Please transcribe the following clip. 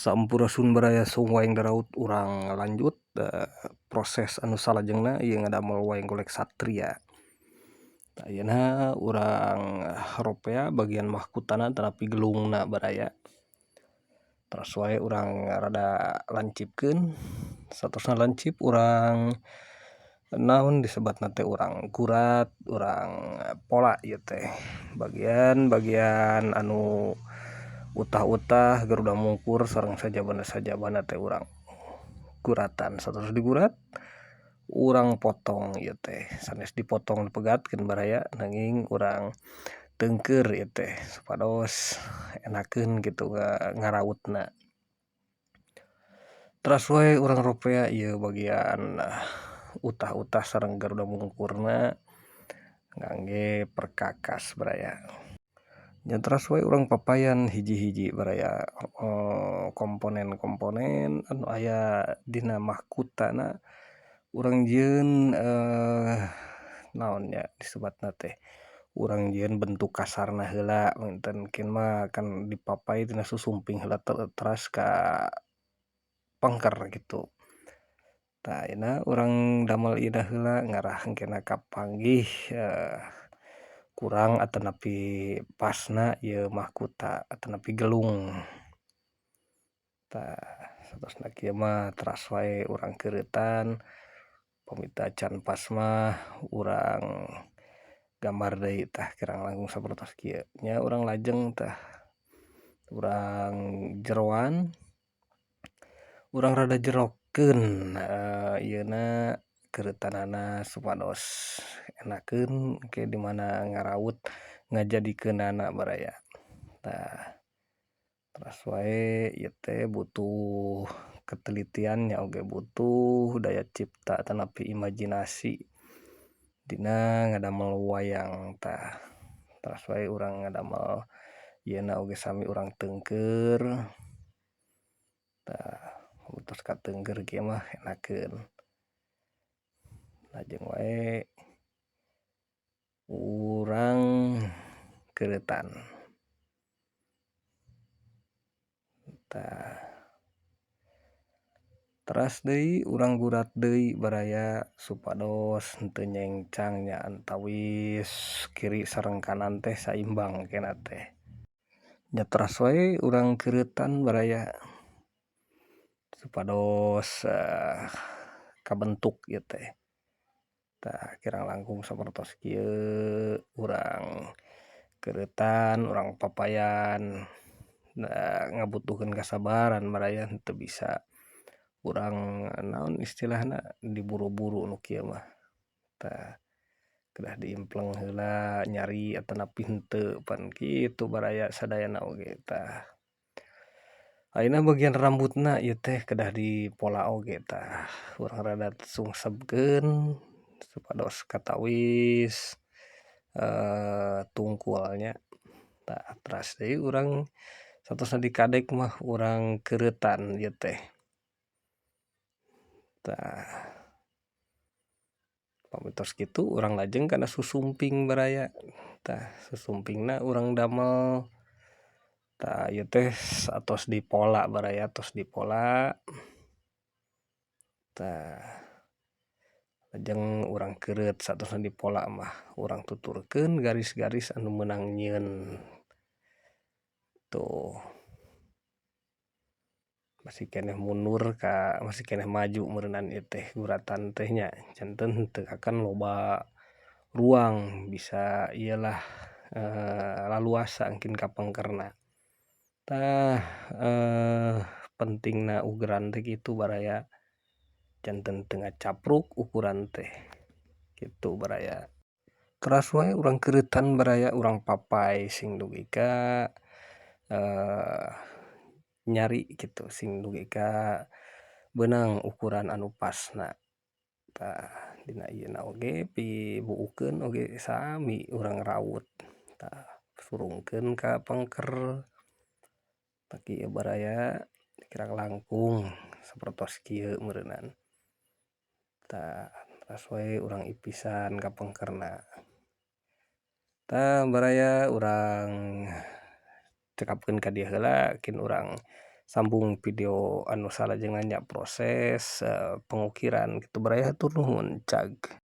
Sampurasun baraya sung waeng daraut urang lanjut proses anu salajengna ieu ngadamel waeng golek satria. Ayeuna urang ropea bagian mahkotana tanapi gelungna baraya. Teras wae urang rada lancipkeun, saterusna lancip urang naon disebatna teh urang gurat, urang pola ieu teh. Bagian anu utah-utah garuda mungkur sareng sajabana teh urang guratan. Saterus digurat urang potong ieu teh. Sanes dipotong dipegatkeun baraya nanging urang teungkeur ieu teh supados enakeun kitu ngarautna. Teras wae urang ropea ieu bagian utah-utah sareng garuda mungkurna ngangge perkakas baraya. Nya teras wae urang papayan hiji-hiji baraya komponen-komponen anu aya dina mahkotana urang jieun naon nya disebatna teh, urang jieun bentuk kasarna heula munten keun mah kan dipapai tina susumping heula teras ka pengker gitu. Tah ayeuna urang damel ieu heula ngarah engkena kapanggih kurang atau nepi pasna ieu mahkota atau nepi gelung. Tah saterusna kieu mah teras wae urang keuretan pamita can pas mah urang gambar deui tah kirang langkung sapertos kieu. Nya urang lajeng tah urang jeroan urang rada jerokeun ieuna keuretanana supados enakeun engke di mana ngaraut ngajadikeunana baraya. Tah teras wae ieu teh butuh ketelitian nya oge butuh daya cipta atau nepi imajinasi dina ngadamel wayang tah. Teras wae urang ngadamel ieuna oge sami urang teungkeur. Tah tos kateungkeur kieu mah enakeun. Lajeng wae urang keuretan. Tah teras deui urang gurat deui baraya supados henteu nyencang nya antawis kiri sareng kanan teh saimbang kena teh. Nya teras wae urang keuretan baraya supados kabentuk ieu teh. Tah kirang langkung sapertos kieu urang keuretan, urang papayan ngabutuhkeun kasabaran baraya henteu bisa urang naon istilahna diburu-buru nu kieu mah. Tah kedah diimpleng heula nyari atau nepi henteu pan kitu baraya sadayana oge tah. Ayeuna bagian rambutna ieu teh kedah dipola oge tah. Urang rada sungsebkeun supados katawis tungkulnya. Tah teras deui urang saterusna dikadek mah urang keuretan ieu teh. Tah pamitos kitu urang lajeng kana susumping baraya. Tah susumpingna urang damel tah ieu teh satos dipola baraya tos dipola. Tah lajeng urang keureut saterusna dipola mah urang tuturkeun garis-garis anu meunang nyieun. Tuh. Masih keneh mundur masih keneh maju meureunan ieu teh guratan teh nya. Janten henteu akan loba ruang bisa iyalah laluasa engkin ka pengkerna. Tah pentingna ugeran teh kitu baraya janten teu ngacapruk ukuran teh, kitu baraya. Teras wae urang keuretan baraya urang papai sing dugi ka nyari kitu sing dugi ka beunang ukuran anu pasna. Tah dina ieuna oge pibuukeun oge sami urang raut. Tah surungkeun ka pengker tah kieu baraya kirang langkung sapertos kieu meureunan. Tah teras wae urang ipisan ka pengkerna. Tah baraya urang cekapkeun ka dieu heula kin urang sambung video anu salajengna nya proses, pengukiran kitu, Bray hatur nuhun, cag.